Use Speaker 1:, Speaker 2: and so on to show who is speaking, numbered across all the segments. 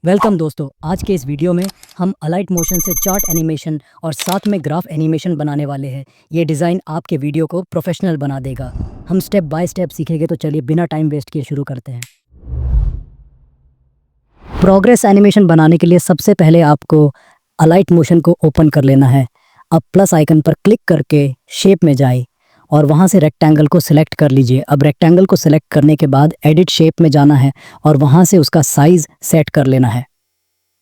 Speaker 1: Welcome दोस्तों, आज के इस वीडियो में हम अलाइट मोशन से चार्ट एनिमेशन और साथ में ग्राफ एनिमेशन बनाने वाले हैं। ये डिज़ाइन आपके वीडियो को प्रोफेशनल बना देगा। हम स्टेप बाय स्टेप सीखेंगे, तो चलिए बिना टाइम वेस्ट किए शुरू करते हैं। प्रोग्रेस एनिमेशन बनाने के लिए सबसे पहले आपको अलाइट मोशन को ओपन कर लेना है। अब प्लस आइकन पर क्लिक करके शेप में जाए और वहाँ से रेक्टेंगल को सिलेक्ट कर लीजिए। अब रेक्टेंगल को सिलेक्ट करने के बाद एडिट शेप में जाना है और वहाँ से उसका साइज़ सेट कर लेना है।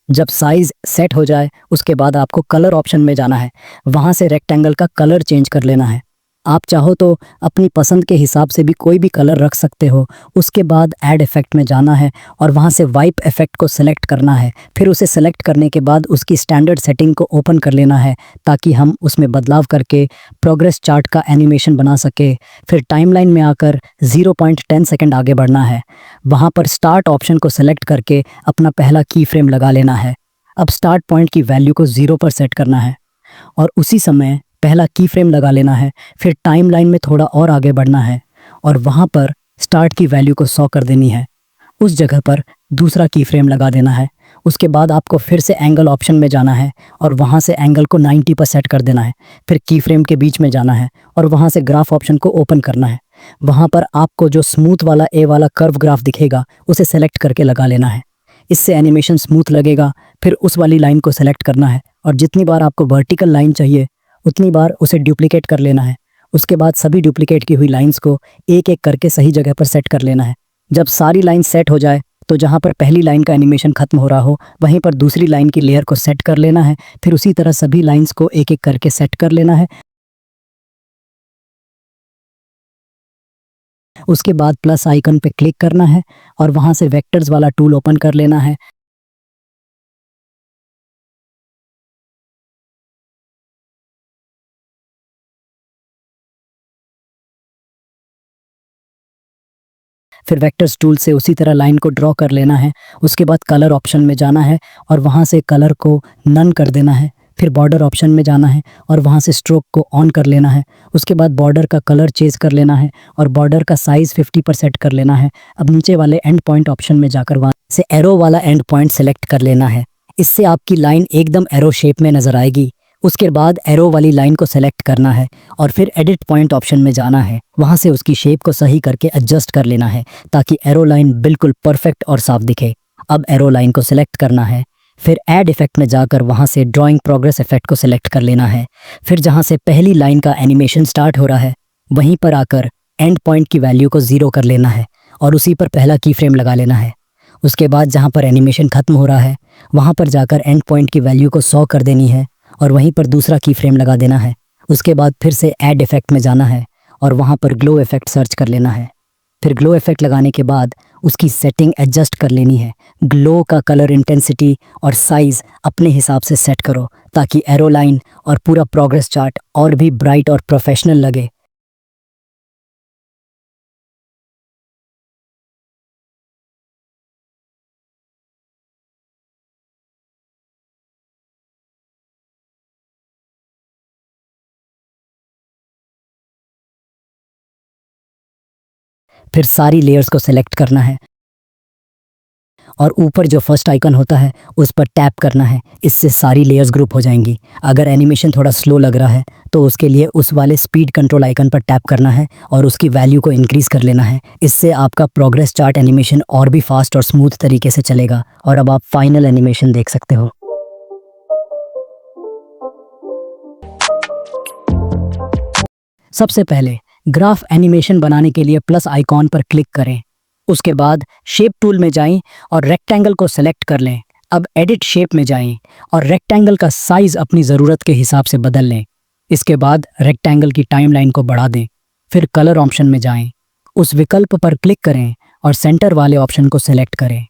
Speaker 1: जब साइज़ सेट हो जाए उसके बाद आपको कलर ऑप्शन में जाना है। वहाँ से रेक्टेंगल का कलर चेंज कर लेना है। आप चाहो तो अपनी पसंद के हिसाब से भी कोई भी कलर रख सकते हो। उसके बाद ऐड इफ़ेक्ट में जाना है और वहाँ से वाइप इफ़ेक्ट को सिलेक्ट करना है। फिर उसे सिलेक्ट करने के बाद उसकी स्टैंडर्ड सेटिंग को ओपन कर लेना है ताकि हम उसमें बदलाव करके प्रोग्रेस चार्ट का एनिमेशन बना सके। फिर टाइमलाइन में आकर 0.10 सेकंड आगे बढ़ना है। वहाँ पर स्टार्ट ऑप्शन को सिलेक्ट करके अपना पहला की फ्रेम लगा लेना है। अब स्टार्ट पॉइंट की वैल्यू को 0 पर सेट करना है और उसी समय पहला की फ्रेम लगा लेना है। फिर टाइमलाइन में थोड़ा और आगे बढ़ना है और वहाँ पर स्टार्ट की वैल्यू को 100 कर देनी है। उस जगह पर दूसरा की फ्रेम लगा देना है। उसके बाद आपको फिर से एंगल ऑप्शन में जाना है और वहाँ से एंगल को 90 पर सेट कर देना है। फिर की फ्रेम के बीच में जाना है और वहाँ से ग्राफ ऑप्शन को ओपन करना है। वहाँ पर आपको जो स्मूथ वाला ए वाला कर्व ग्राफ दिखेगा उसे सेलेक्ट करके लगा लेना है। इससे एनिमेशन स्मूथ लगेगा। फिर उस वाली लाइन को सेलेक्ट करना है और जितनी बार आपको वर्टिकल लाइन चाहिए उतनी बार उसे डुप्लीकेट कर लेना है। उसके बाद सभी डुप्लीकेट की हुई लाइंस को एक एक करके सही जगह पर सेट कर लेना है। जब सारी लाइन सेट हो जाए तो जहाँ पर पहली लाइन का एनिमेशन खत्म हो रहा हो वहीं पर दूसरी लाइन की लेयर को सेट कर लेना है। फिर उसी तरह सभी लाइंस को एक एक करके सेट कर लेना है। उसके बाद प्लस आइकन पे क्लिक करना है और वहाँ से वेक्टर्स वाला टूल ओपन कर लेना है। फिर वेक्टर्स टूल से उसी तरह लाइन को ड्रॉ कर लेना है। उसके बाद कलर ऑप्शन में जाना है और वहाँ से कलर को नन कर देना है। फिर बॉर्डर ऑप्शन में जाना है और वहाँ से स्ट्रोक को ऑन कर लेना है। उसके बाद बॉर्डर का कलर चेंज कर लेना है और बॉर्डर का साइज़ 50 पर सेट कर लेना है। अब नीचे वाले एंड पॉइंट ऑप्शन में जाकर वहाँ से एरो वाला एंड पॉइंट सेलेक्ट कर लेना है। इससे आपकी लाइन एकदम एरो शेप में नज़र आएगी। उसके बाद एरो वाली लाइन को सेलेक्ट करना है और फिर एडिट पॉइंट ऑप्शन में जाना है। वहाँ से उसकी शेप को सही करके एडजस्ट कर लेना है ताकि एरो लाइन बिल्कुल परफेक्ट और साफ दिखे। अब एरो लाइन को सिलेक्ट करना है। फिर ऐड इफेक्ट में जाकर वहाँ से ड्राइंग प्रोग्रेस इफेक्ट को सिलेक्ट कर लेना है। फिर जहाँ से पहली लाइन का एनिमेशन स्टार्ट हो रहा है वहीं पर आकर एंड पॉइंट की वैल्यू को 0 कर लेना है और उसी पर पहला की फ्रेम लगा लेना है। उसके बाद जहाँ पर एनिमेशन खत्म हो रहा है वहाँ पर जाकर एंड पॉइंट की वैल्यू को 100 कर देनी है और वहीं पर दूसरा की फ्रेम लगा देना है। उसके बाद फिर से ऐड इफेक्ट में जाना है और वहाँ पर ग्लो इफेक्ट सर्च कर लेना है। फिर ग्लो इफेक्ट लगाने के बाद उसकी सेटिंग एडजस्ट कर लेनी है। ग्लो का कलर इंटेंसिटी और साइज़ अपने हिसाब से सेट करो ताकि एरो लाइन और पूरा प्रोग्रेस चार्ट और भी ब्राइट और प्रोफेशनल लगे। फिर सारी लेयर्स को सेलेक्ट करना है और ऊपर जो फर्स्ट आइकन होता है उस पर टैप करना है। इससे सारी लेयर्स ग्रुप हो जाएंगी। अगर एनिमेशन थोड़ा स्लो लग रहा है तो उसके लिए उस वाले स्पीड कंट्रोल आइकन पर टैप करना है और उसकी वैल्यू को इंक्रीज़ कर लेना है। इससे आपका प्रोग्रेस चार्ट एनिमेशन और भी फास्ट और स्मूथ तरीके से चलेगा और अब आप फाइनल एनिमेशन देख सकते हो। सबसे पहले ग्राफ एनिमेशन बनाने के लिए प्लस आइकॉन पर क्लिक करें। उसके बाद शेप टूल में जाएं और रेक्टेंगल को सेलेक्ट कर लें। अब एडिट शेप में जाएं और रेक्टेंगल का साइज अपनी ज़रूरत के हिसाब से बदल लें। इसके बाद रेक्टेंगल की टाइमलाइन को बढ़ा दें। फिर कलर ऑप्शन में जाएं, उस विकल्प पर क्लिक करें और सेंटर वाले ऑप्शन को सेलेक्ट करें।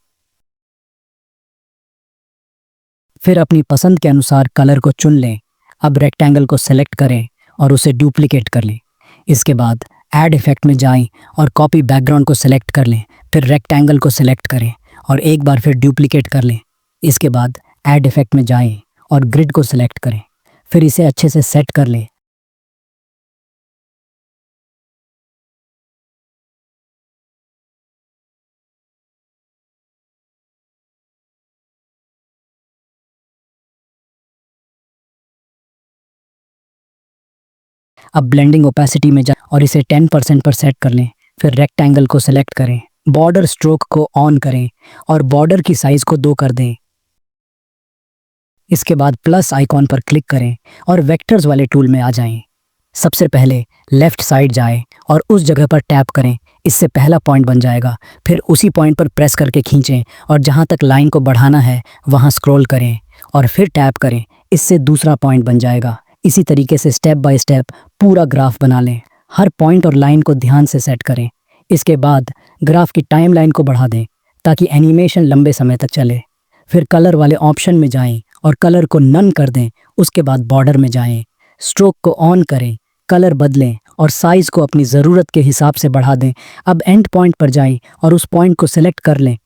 Speaker 1: फिर अपनी पसंद के अनुसार कलर को चुन लें। अब रेक्टेंगल को सेलेक्ट करें और उसे डुप्लीकेट कर लें। इसके बाद ऐड इफेक्ट में जाएं और कॉपी बैकग्राउंड को सेलेक्ट कर लें। फिर रेक्टेंगल को सेलेक्ट करें और एक बार फिर डुप्लीकेट कर लें। इसके बाद ऐड इफेक्ट में जाएं और ग्रिड को सेलेक्ट करें। फिर इसे अच्छे से सेट कर लें। अब ब्लेंडिंग ओपेसिटी में जाएं और इसे 10% पर सेट कर लें। फिर रेक्टेंगल को सिलेक्ट करें, बॉर्डर स्ट्रोक को ऑन करें और बॉर्डर की साइज को 2 कर दें। इसके बाद प्लस आइकॉन पर क्लिक करें और वेक्टर्स वाले टूल में आ जाएं। सबसे पहले लेफ्ट साइड जाएं और उस जगह पर टैप करें, इससे पहला पॉइंट बन जाएगा। फिर उसी पॉइंट पर प्रेस करके खींचें और जहां तक लाइन को बढ़ाना है वहां स्क्रॉल करें और फिर टैप करें, इससे दूसरा पॉइंट बन जाएगा। इसी तरीके से स्टेप बाय स्टेप पूरा ग्राफ बना लें। हर पॉइंट और लाइन को ध्यान से सेट करें। इसके बाद ग्राफ की टाइमलाइन को बढ़ा दें ताकि एनिमेशन लंबे समय तक चले। फिर कलर वाले ऑप्शन में जाएं और कलर को नन कर दें। उसके बाद बॉर्डर में जाएं, स्ट्रोक को ऑन करें, कलर बदलें और साइज को अपनी ज़रूरत के हिसाब से बढ़ा दें। अब एंड पॉइंट पर जाएं और उस पॉइंट को सिलेक्ट कर लें।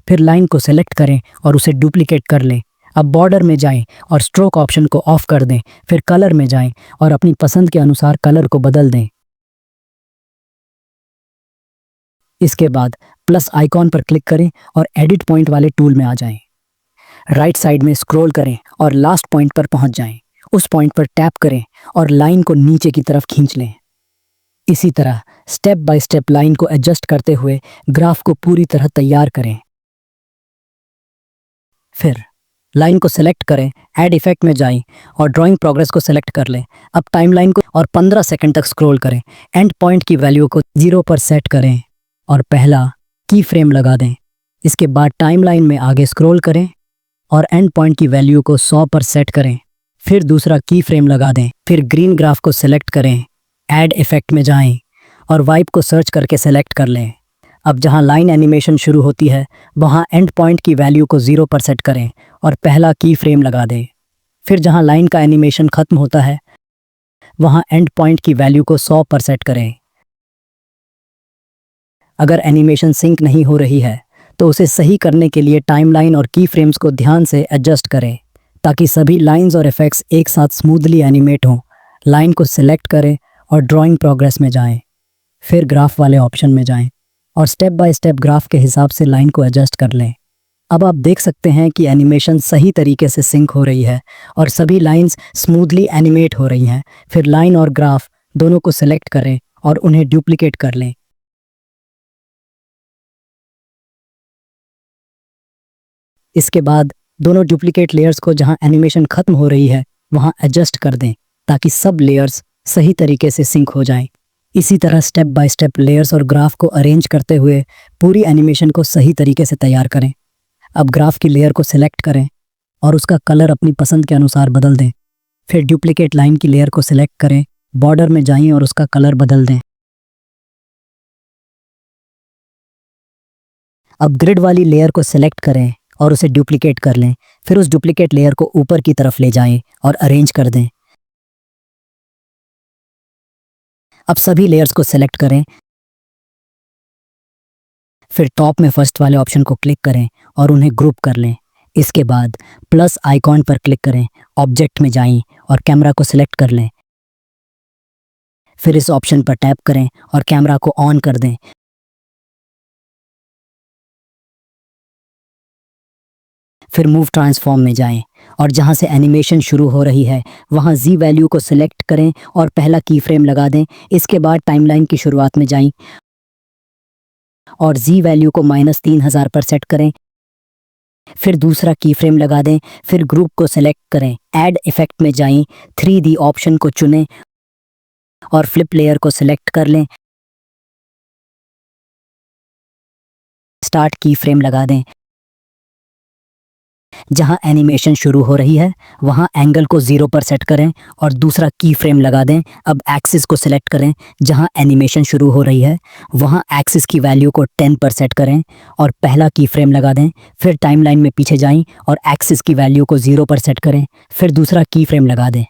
Speaker 1: फिर लाइन को सिलेक्ट करें और उसे डुप्लीकेट कर लें। अब बॉर्डर में जाएं और स्ट्रोक ऑप्शन को ऑफ कर दें। फिर कलर में जाएं और अपनी पसंद के अनुसार कलर को बदल दें। इसके बाद प्लस आइकॉन पर क्लिक करें और एडिट पॉइंट वाले टूल में आ जाएं। राइट साइड में स्क्रॉल करें और लास्ट पॉइंट पर पहुंच जाएं। उस पॉइंट पर टैप करें और लाइन को नीचे की तरफ खींच लें। इसी तरह स्टेप बाय स्टेप लाइन को एडजस्ट करते हुए ग्राफ को पूरी तरह तैयार करें। फिर लाइन को सिलेक्ट करें, ऐड इफेक्ट में जाएं और ड्राइंग प्रोग्रेस को सिलेक्ट कर लें। अब टाइमलाइन को और 15 सेकंड तक स्क्रॉल करें। एंड पॉइंट की वैल्यू को 0 पर सेट करें और पहला की फ्रेम लगा दें। इसके बाद टाइमलाइन में आगे स्क्रॉल करें और एंड पॉइंट की वैल्यू को 100 पर सेट करें। फिर दूसरा की फ्रेम लगा दें। फिर ग्रीन ग्राफ को सिलेक्ट करें, ऐड इफेक्ट में जाएं और वाइप को सर्च करके सिलेक्ट कर लें। अब जहां लाइन एनिमेशन शुरू होती है वहां एंड पॉइंट की वैल्यू को 0 पर सेट करें और पहला की फ्रेम लगा दें। फिर जहां लाइन का एनिमेशन खत्म होता है वहां एंड पॉइंट की वैल्यू को 100 पर सेट करें। अगर एनिमेशन सिंक नहीं हो रही है तो उसे सही करने के लिए टाइमलाइन और की फ्रेम्स को ध्यान से एडजस्ट करें ताकि सभी लाइंस और इफेक्ट्स एक साथ स्मूथली एनिमेट हों। लाइन को सिलेक्ट करें और ड्राइंग प्रोग्रेस में जाएं। फिर ग्राफ वाले ऑप्शन में जाएं और स्टेप बाय स्टेप ग्राफ के हिसाब से लाइन को एडजस्ट कर लें। अब आप देख सकते हैं कि एनिमेशन सही तरीके से सिंक हो रही है और सभी लाइंस स्मूथली एनिमेट हो रही हैं। फिर लाइन और ग्राफ दोनों को सिलेक्ट करें और उन्हें डुप्लीकेट कर लें। इसके बाद दोनों डुप्लीकेट लेयर्स को जहां एनिमेशन खत्म हो रही है वहां एडजस्ट कर दें ताकि सब लेयर्स सही तरीके से सिंक हो जाएं। इसी तरह स्टेप बाय स्टेप लेयर्स और ग्राफ को अरेंज करते हुए पूरी एनिमेशन को सही तरीके से तैयार करें। अब ग्राफ की लेयर को सिलेक्ट करें और उसका कलर अपनी पसंद के अनुसार बदल दें। फिर डुप्लीकेट लाइन की लेयर को सिलेक्ट करें, बॉर्डर में जाएं और उसका कलर बदल दें। अब ग्रिड वाली लेयर को सिलेक्ट करें और उसे डुप्लीकेट कर लें। फिर उस डुप्लीकेट लेयर को ऊपर की तरफ ले जाएं और अरेंज कर दें। अब सभी लेयर्स को सिलेक्ट करें। फिर टॉप में फर्स्ट वाले ऑप्शन को क्लिक करें और उन्हें ग्रुप कर लें। इसके बाद प्लस आइकॉन पर क्लिक करें, ऑब्जेक्ट में जाएं और कैमरा को सिलेक्ट कर लें। फिर इस ऑप्शन पर टैप करें और कैमरा को ऑन कर दें। फिर मूव ट्रांसफॉर्म में जाएं और जहां से एनिमेशन शुरू हो रही है वहां जी वैल्यू को सिलेक्ट करें और पहला की फ्रेम लगा दें। इसके बाद टाइमलाइन की शुरुआत में जाएं और जी वैल्यू को -3000 पर सेट करें। फिर दूसरा की फ्रेम लगा दें। फिर ग्रुप को सिलेक्ट करें, ऐड इफेक्ट में जाएं, 3D ऑप्शन को चुनें और फ्लिप लेयर को सिलेक्ट कर लें। स्टार्ट की फ्रेम लगा दें। जहां एनिमेशन शुरू हो रही है वहां एंगल को 0 पर सेट करें और दूसरा की फ्रेम लगा दें। अब एक्सिस को सिलेक्ट करें, जहां एनिमेशन शुरू हो रही है वहां एक्सिस की वैल्यू को 10 पर सेट करें और पहला की फ्रेम लगा दें। फिर टाइमलाइन में पीछे जाएं और एक्सिस की वैल्यू को 0 पर सेट करें। फिर दूसरा की फ्रेम लगा दें।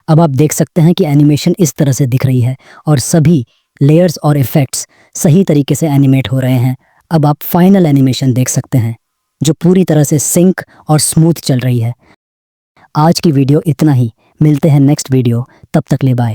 Speaker 1: अब आप देख सकते हैं कि एनिमेशन इस तरह से दिख रही है और सभी लेयर्स और इफेक्ट्स सही तरीके से एनिमेट हो रहे हैं। अब आप फाइनल एनिमेशन देख सकते हैं जो पूरी तरह से सिंक और स्मूथ चल रही है। आज की वीडियो इतना ही, मिलते हैं नेक्स्ट वीडियो, तब तक ले बाय।